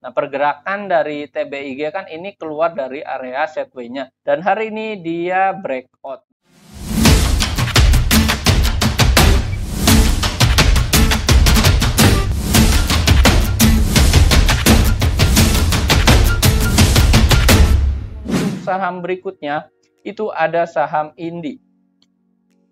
Nah, pergerakan dari TBIG kan ini keluar dari area sideways-nya. Dan hari ini dia breakout. Untuk saham berikutnya, itu ada saham Indi.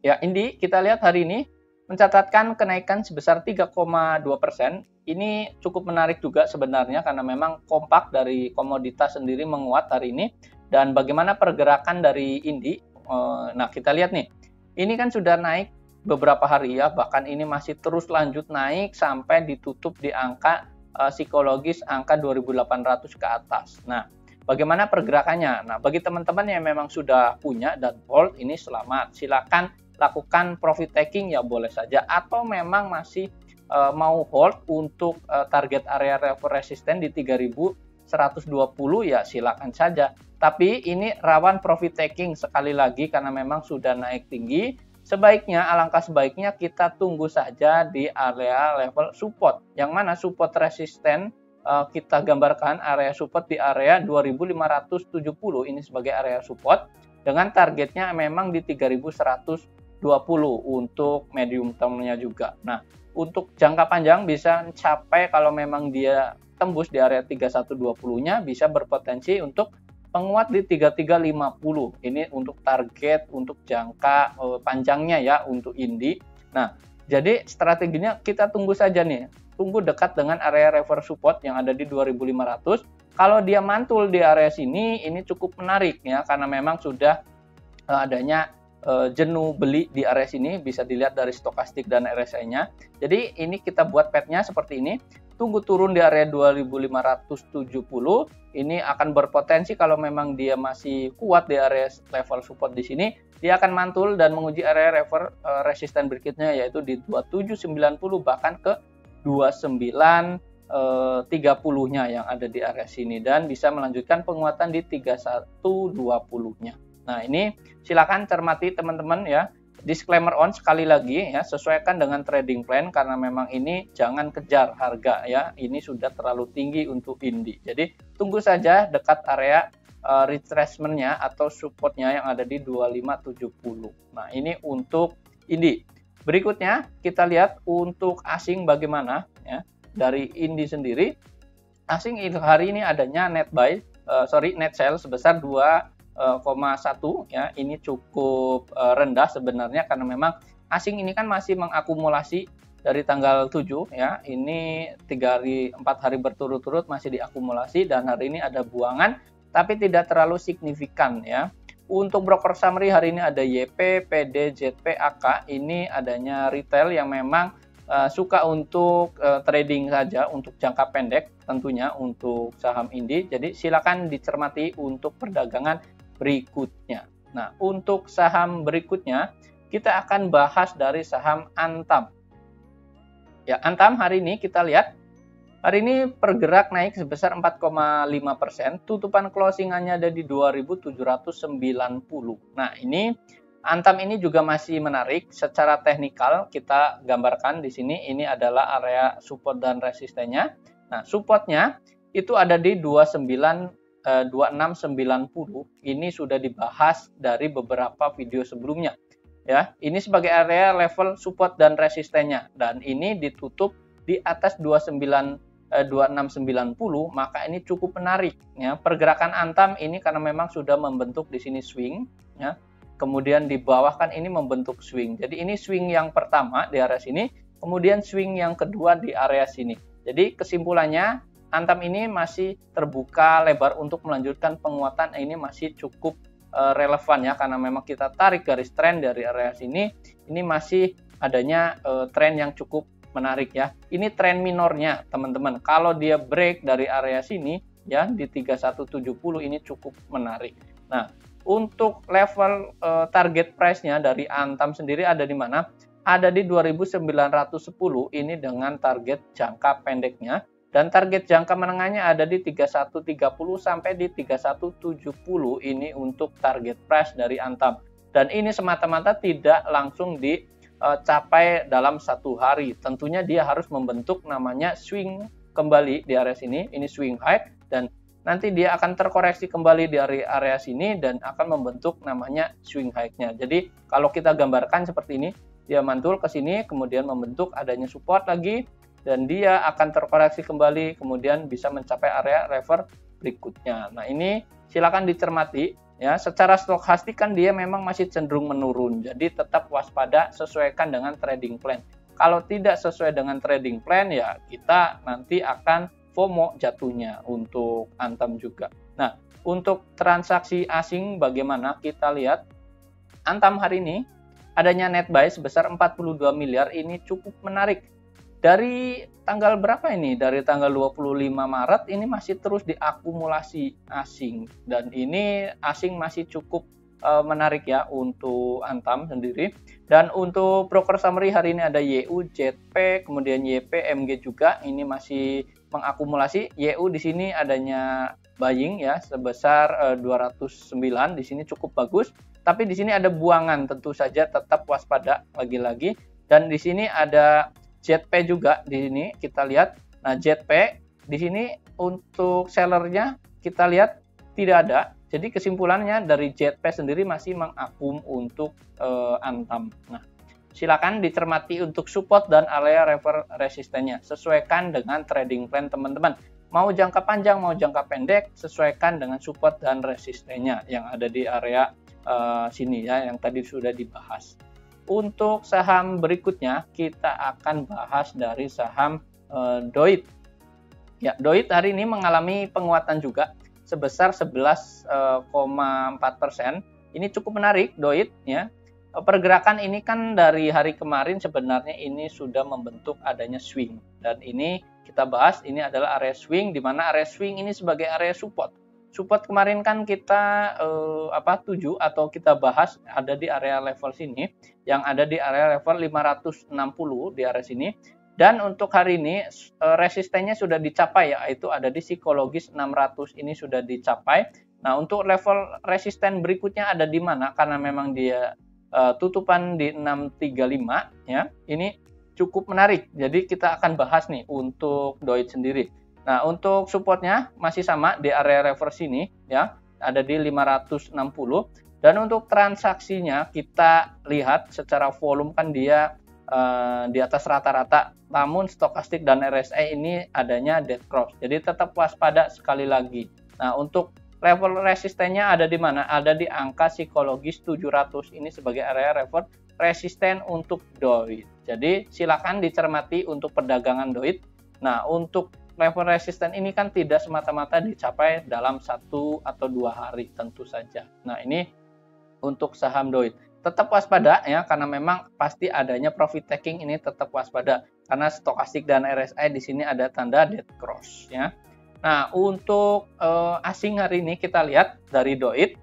Ya, Indi kita lihat hari ini mencatatkan kenaikan sebesar 3,2%. Ini cukup menarik juga sebenarnya karena memang kompak dari komoditas sendiri menguat hari ini. Dan bagaimana pergerakan dari Indi? Nah, kita lihat nih. Ini kan sudah naik beberapa hari ya, bahkan ini masih terus lanjut naik sampai ditutup di angka psikologis angka 2.800 ke atas. Nah, bagaimana pergerakannya? Nah, bagi teman-teman yang memang sudah punya dan hold, ini selamat. Silakan lakukan profit taking ya boleh saja, atau memang masih mau hold untuk target area resisten di 3.120 ya silakan saja. Tapi ini rawan profit taking sekali lagi karena memang sudah naik tinggi. Sebaiknya, alangkah sebaiknya kita tunggu saja di area level support. Yang mana support resisten kita gambarkan area support di area 2.570 ini sebagai area support dengan targetnya memang di 3.120 untuk medium termnya juga. Nah, untuk jangka panjang bisa capai kalau memang dia tembus di area 3120-nya bisa berpotensi untuk penguat di 3350. Ini untuk target untuk jangka panjangnya ya untuk Indi. Nah, jadi strateginya kita tunggu saja nih. Tunggu dekat dengan area reverse support yang ada di 2500. Kalau dia mantul di area sini ini cukup menarik ya karena memang sudah adanya jenuh beli di area sini, bisa dilihat dari stokastik dan RSI-nya. Jadi ini kita buat petnya seperti ini. Tunggu turun di area 2570. Ini akan berpotensi kalau memang dia masih kuat di area level support di sini, dia akan mantul dan menguji area resisten berikutnya yaitu di 2790 bahkan ke 2930-nya yang ada di area sini dan bisa melanjutkan penguatan di 3120-nya. Nah, ini silakan cermati teman-teman ya. Disclaimer on sekali lagi ya, sesuaikan dengan trading plan karena memang ini jangan kejar harga ya. Ini sudah terlalu tinggi untuk Indi. Jadi tunggu saja dekat area retracement-nya atau support-nya yang ada di 2570. Nah, ini untuk Indi. Berikutnya kita lihat untuk asing bagaimana ya. Dari Indi sendiri, asing hari ini adanya net sell sebesar 2,1 ya, ini cukup rendah sebenarnya karena memang asing ini kan masih mengakumulasi dari tanggal 7 ya, ini 4 hari berturut-turut masih diakumulasi dan hari ini ada buangan tapi tidak terlalu signifikan ya. Untuk broker summary hari ini ada YP, PD, ZP, AK, ini adanya retail yang memang suka untuk trading saja untuk jangka pendek tentunya untuk saham Indi, jadi silakan dicermati untuk perdagangan berikutnya. Nah, untuk saham berikutnya kita akan bahas dari saham Antam. Ya, Antam hari ini kita lihat hari ini bergerak naik sebesar 4,5%, tutupan closingannya ada di 2.790. Nah, ini Antam ini juga masih menarik secara teknikal kita gambarkan di sini ini adalah area support dan resistennya. Nah, supportnya itu ada di 2690. Ini sudah dibahas dari beberapa video sebelumnya ya. Ini sebagai area level support dan resistennya dan ini ditutup di atas 2690, maka ini cukup menarik ya. Pergerakan Antam ini karena memang sudah membentuk di sini swing ya. Kemudian di bawah kan ini membentuk swing. Jadi ini swing yang pertama di area sini, kemudian swing yang kedua di area sini. Jadi kesimpulannya Antam ini masih terbuka lebar untuk melanjutkan penguatan, ini masih cukup relevan ya karena memang kita tarik garis tren dari area sini, ini masih adanya tren yang cukup menarik ya. Ini tren minornya teman-teman. Kalau dia break dari area sini ya di 3170 ini cukup menarik. Nah, untuk level target price-nya dari Antam sendiri ada di mana? Ada di 2.910 ini dengan target jangka pendeknya. Dan target jangka menengahnya ada di 3130 sampai di 3170 ini untuk target price dari Antam. Dan ini semata-mata tidak langsung dicapai dalam satu hari. Tentunya dia harus membentuk namanya swing kembali di area sini, ini swing high, dan nanti dia akan terkoreksi kembali di area sini dan akan membentuk namanya swing high-nya. Jadi kalau kita gambarkan seperti ini, dia mantul ke sini, kemudian membentuk adanya support lagi, dan dia akan terkoreksi kembali, kemudian bisa mencapai area level berikutnya. Nah, ini silakan dicermati ya. Secara stokastik kan dia memang masih cenderung menurun, jadi tetap waspada, sesuaikan dengan trading plan. Kalau tidak sesuai dengan trading plan, ya kita nanti akan FOMO jatuhnya untuk Antam juga. Nah, untuk transaksi asing bagaimana? Kita lihat Antam hari ini adanya net buy sebesar 42 miliar, ini cukup menarik. Dari tanggal berapa ini? Dari tanggal 25 Maret ini masih terus diakumulasi asing, dan ini asing masih cukup menarik ya untuk Antam sendiri. Dan untuk broker summary hari ini ada YU, JP, kemudian YP, MG juga ini masih mengakumulasi. YU di sini adanya buying ya sebesar 209, di sini cukup bagus. Tapi di sini ada buangan, tentu saja tetap waspada lagi-lagi. Dan di sini ada JP juga di sini kita lihat. Nah, JP di sini untuk sellernya kita lihat tidak ada. Jadi kesimpulannya dari JP sendiri masih mengakum untuk Antam. Nah, silakan dicermati untuk support dan area resistennya. Sesuaikan dengan trading plan teman-teman. Mau jangka panjang, mau jangka pendek, sesuaikan dengan support dan resistennya yang ada di area sini ya, yang tadi sudah dibahas. Untuk saham berikutnya kita akan bahas dari saham Doit. Ya, Doit hari ini mengalami penguatan juga sebesar 11,4%. Ini cukup menarik Doit ya. Pergerakan ini kan dari hari kemarin sebenarnya ini sudah membentuk adanya swing, dan ini kita bahas ini adalah area swing, di mana area swing ini sebagai area support. Support kemarin kan kita tuju atau kita bahas ada di area level sini, yang ada di area level 560 di area sini. Dan untuk hari ini resistennya sudah dicapai, yaitu ada di psikologis 600, ini sudah dicapai. Nah, untuk level resisten berikutnya ada di mana? Karena memang dia tutupan di 635 ya. Ini cukup menarik. Jadi kita akan bahas nih untuk Doit sendiri. Nah, untuk supportnya masih sama di area reverse ini ya, ada di 560. Dan untuk transaksinya kita lihat secara volume kan dia di atas rata-rata, namun stokastik dan RSI ini adanya dead cross. Jadi tetap waspada sekali lagi. Nah, untuk level resistennya ada di mana? Ada di angka psikologis 700. Ini sebagai area level resisten untuk Doit. Jadi silakan dicermati untuk perdagangan Doit. Nah, untuk level resisten ini kan tidak semata-mata dicapai dalam 1 atau 2 hari tentu saja. Nah, ini untuk saham Doit. Tetap waspada ya, karena memang pasti adanya profit taking, ini tetap waspada karena stokastik dan RSI di sini ada tanda dead cross ya. Nah, untuk asing hari ini kita lihat dari Doit.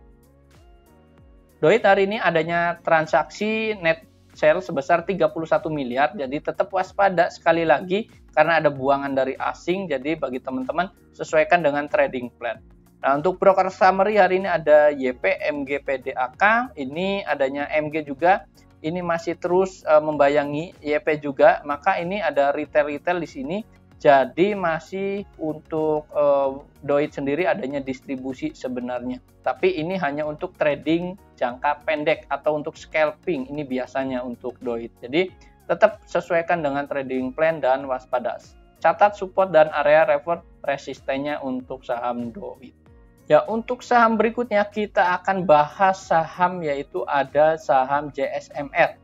Doit hari ini adanya transaksi net sale sebesar 31 miliar, jadi tetap waspada sekali lagi karena ada buangan dari asing. Jadi bagi teman-teman sesuaikan dengan trading plan. Nah, untuk broker summary hari ini ada YP, MG, PDAK. Ini adanya MG juga. Ini masih terus membayangi YP juga. Maka ini ada retail di sini. Jadi masih untuk Doit sendiri adanya distribusi sebenarnya. Tapi ini hanya untuk trading jangka pendek atau untuk scalping. Ini biasanya untuk Doit. Jadi tetap sesuaikan dengan trading plan dan waspada. Catat support dan area resistennya untuk saham Doit. Ya, untuk saham berikutnya kita akan bahas saham, yaitu ada saham JSMR.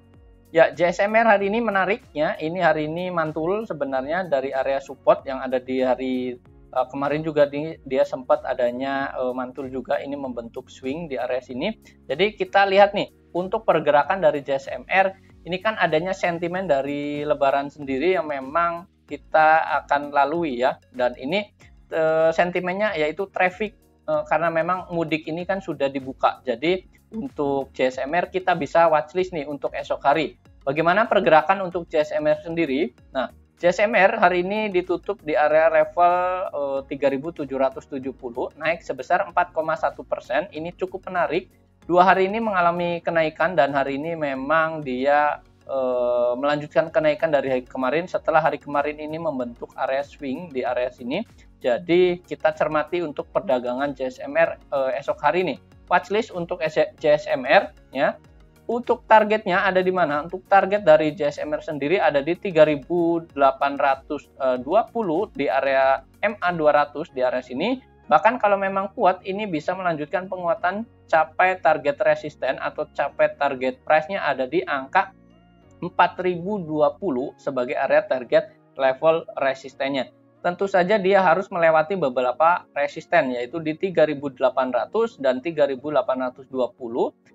Ya, JSMR hari ini menariknya, ini hari ini mantul sebenarnya dari area support yang ada di hari kemarin juga dia sempat adanya mantul juga, ini membentuk swing di area sini. Jadi kita lihat nih, untuk pergerakan dari JSMR, ini kan adanya sentimen dari Lebaran sendiri yang memang kita akan lalui ya. Dan ini sentimennya yaitu traffic, karena memang mudik ini kan sudah dibuka. Jadi untuk JSMR kita bisa watchlist nih untuk esok hari. Bagaimana pergerakan untuk JSMR sendiri? Nah, JSMR hari ini ditutup di area level 3.770, naik sebesar 4,1%. Ini cukup menarik. 2 hari ini mengalami kenaikan dan hari ini memang dia melanjutkan kenaikan dari hari kemarin setelah hari kemarin ini membentuk area swing di area sini. Jadi kita cermati untuk perdagangan JSMR esok hari ini. Watchlist untuk JSMR ya. Untuk targetnya ada di mana? Untuk target dari JSMR sendiri ada di 3.820 di area MA 200 di area sini. Bahkan kalau memang kuat ini bisa melanjutkan penguatan capai target resisten atau capai target price-nya ada di angka 4020 sebagai area target level resistennya. Tentu saja dia harus melewati beberapa resisten yaitu di 3.800 dan 3.820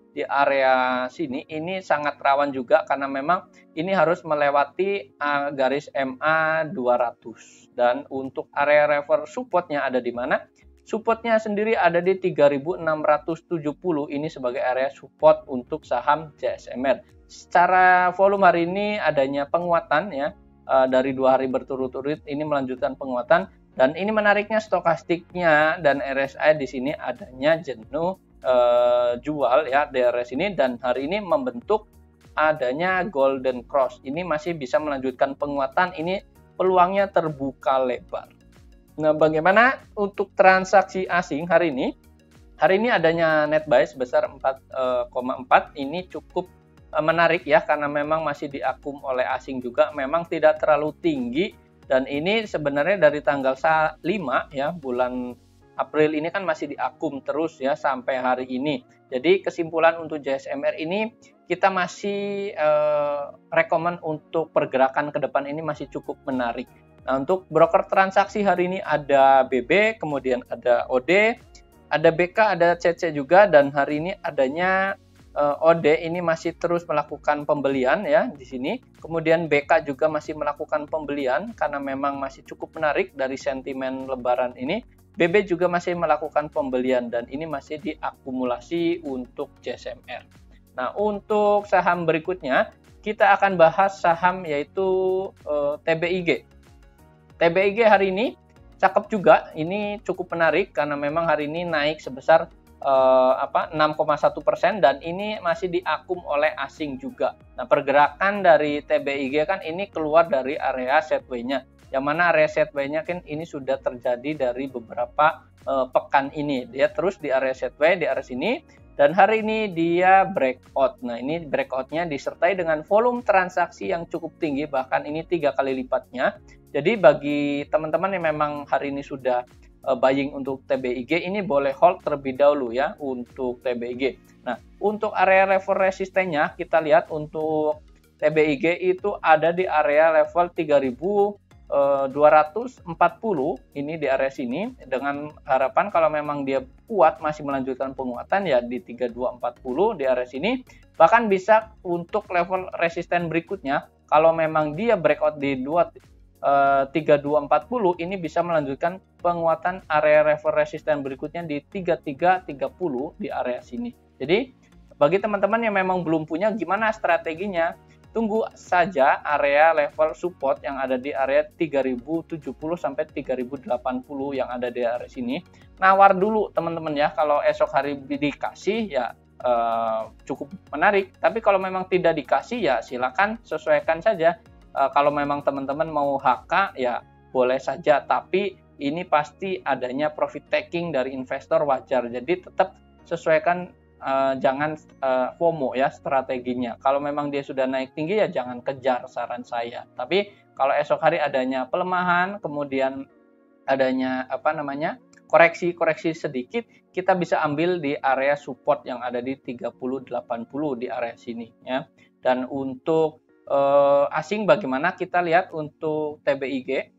di area sini. Ini sangat rawan juga karena memang ini harus melewati garis MA 200. Dan untuk area reverse supportnya ada di mana? Supportnya sendiri ada di 3.670 ini sebagai area support untuk saham JSMR. Secara volume hari ini adanya penguatan ya dari 2 hari berturut-turut ini melanjutkan penguatan, dan ini menariknya stokastiknya dan RSI di sini adanya jenuh jual ya di area sini, dan hari ini membentuk adanya golden cross. Ini masih bisa melanjutkan penguatan, ini peluangnya terbuka lebar. Nah, bagaimana untuk transaksi asing hari ini? Hari ini adanya net buy sebesar 4,4. Ini cukup menarik ya karena memang masih diakum oleh asing juga, memang tidak terlalu tinggi, dan ini sebenarnya dari tanggal 5 ya bulan April ini kan masih diakum terus ya sampai hari ini. Jadi kesimpulan untuk JSMR ini kita masih rekomen untuk pergerakan ke depan ini masih cukup menarik. Nah, untuk broker transaksi hari ini ada BB, kemudian ada OD, ada BK, ada CC juga, dan hari ini adanya OD ini masih terus melakukan pembelian ya di sini. Kemudian BK juga masih melakukan pembelian karena memang masih cukup menarik dari sentimen lebaran ini. BB juga masih melakukan pembelian dan ini masih diakumulasi untuk JSMR. Nah, untuk saham berikutnya kita akan bahas saham yaitu TBIG. TBIG hari ini cakep juga, ini cukup menarik karena memang hari ini naik sebesar 6,1% dan ini masih diakum oleh asing juga. Nah, pergerakan dari TBIG kan ini keluar dari area sideways-nya, yang mana area sideways-nya kan ini sudah terjadi dari beberapa pekan ini. Dia terus di area sideways di area sini, dan hari ini dia breakout. Nah, ini breakout-nya disertai dengan volume transaksi yang cukup tinggi, bahkan ini 3 kali lipatnya. Jadi bagi teman-teman yang memang hari ini sudah buying untuk TBIG, ini boleh hold terlebih dahulu ya untuk TBIG. Nah, untuk area level resistennya kita lihat untuk TBIG itu ada di area level 3.240 ini di area sini, dengan harapan kalau memang dia kuat masih melanjutkan penguatan ya di 3240 di area sini. Bahkan bisa untuk level resisten berikutnya kalau memang dia breakout di 3240 ini bisa melanjutkan penguatan area level resisten berikutnya di 3330 di area sini. Jadi bagi teman-teman yang memang belum punya, gimana strateginya? Tunggu saja area level support yang ada di area 3070 sampai 3080 yang ada di area sini. Nawar dulu teman-teman ya, kalau esok hari dikasih ya cukup menarik, tapi kalau memang tidak dikasih ya silakan sesuaikan saja. Kalau memang teman-teman mau HK ya boleh saja, tapi ini pasti adanya profit taking dari investor, wajar. Jadi tetap sesuaikan, jangan FOMO ya strateginya. Kalau memang dia sudah naik tinggi ya jangan kejar, saran saya. Tapi kalau esok hari adanya pelemahan, kemudian adanya koreksi sedikit, kita bisa ambil di area support yang ada di 3080 di area sini ya. Dan untuk asing bagaimana, kita lihat untuk TBIG.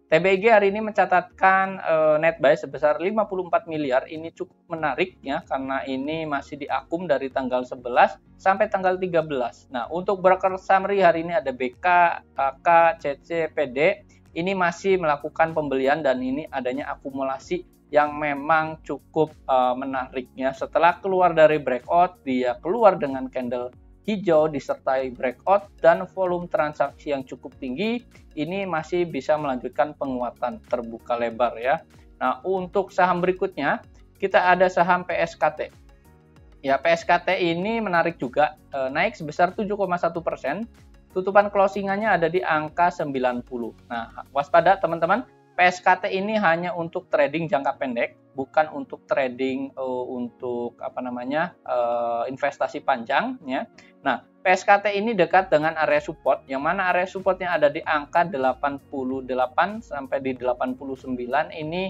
TBIG hari ini mencatatkan net buy sebesar 54 miliar. Ini cukup menarik ya karena ini masih diakum dari tanggal 11 sampai tanggal 13. Nah, untuk broker summary hari ini ada BK, KK, CC, PD. Ini masih melakukan pembelian dan ini adanya akumulasi yang memang cukup menarik ya. Setelah keluar dari breakout, dia keluar dengan candle hijau disertai breakout dan volume transaksi yang cukup tinggi, ini masih bisa melanjutkan penguatan terbuka lebar ya. Nah, untuk saham berikutnya kita ada saham PSKT. Ya, PSKT ini menarik juga, naik sebesar 7,1%. Tutupan closingannya ada di angka 90. Nah, waspada teman-teman, PSKT ini hanya untuk trading jangka pendek, bukan untuk trading untuk investasi panjang ya. Nah, PSKT ini dekat dengan area support, yang mana area supportnya ada di angka 88 sampai di 89. Ini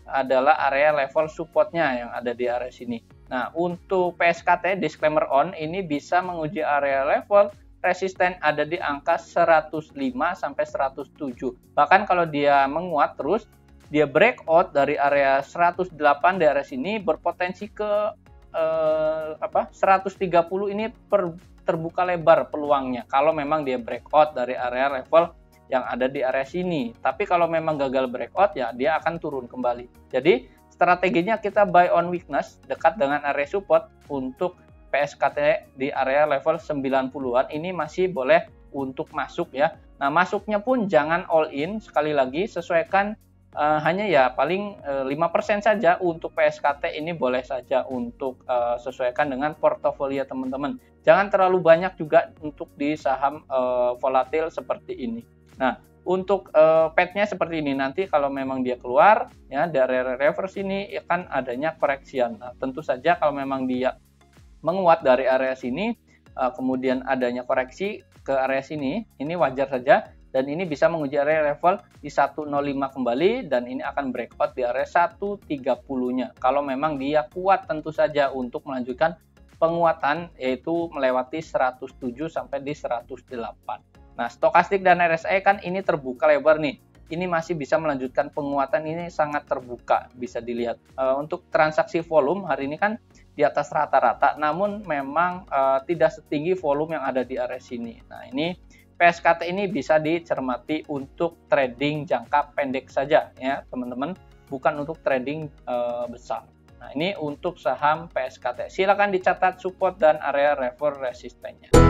adalah area level supportnya yang ada di area sini. Nah, untuk PSKT disclaimer on ini bisa menguji area level resisten ada di angka 105 sampai 107. Bahkan kalau dia menguat terus, dia breakout dari area 108 di area sini berpotensi ke 130 ini terbuka lebar peluangnya kalau memang dia breakout dari area level yang ada di area sini. Tapi kalau memang gagal breakout ya dia akan turun kembali. Jadi strateginya kita buy on weakness dekat dengan area support untuk PSKT di area level 90-an ini masih boleh untuk masuk ya. Nah, masuknya pun jangan all in, sekali lagi sesuaikan hanya ya paling 5% saja untuk PSKT ini boleh saja untuk sesuaikan dengan portofolio teman-teman. Jangan terlalu banyak juga untuk di saham volatil seperti ini. Nah, untuk petnya seperti ini, nanti kalau memang dia keluar ya dari reverse ini akan adanya koreksian. Nah, tentu saja kalau memang dia menguat dari area sini, kemudian adanya koreksi ke area sini, ini wajar saja, dan ini bisa menguji area level di 105 kembali, dan ini akan breakout di area 130-nya. Kalau memang dia kuat tentu saja untuk melanjutkan penguatan, yaitu melewati 107 sampai di 108. Nah, stokastik dan RSI kan ini terbuka lebar nih. Ini masih bisa melanjutkan penguatan, ini sangat terbuka, bisa dilihat. Untuk transaksi volume hari ini kan di atas rata-rata, namun memang tidak setinggi volume yang ada di area sini. Nah, ini PSKT ini bisa dicermati untuk trading jangka pendek saja ya teman-teman, bukan untuk trading besar. Nah, ini untuk saham PSKT. Silakan dicatat support dan area level resistennya.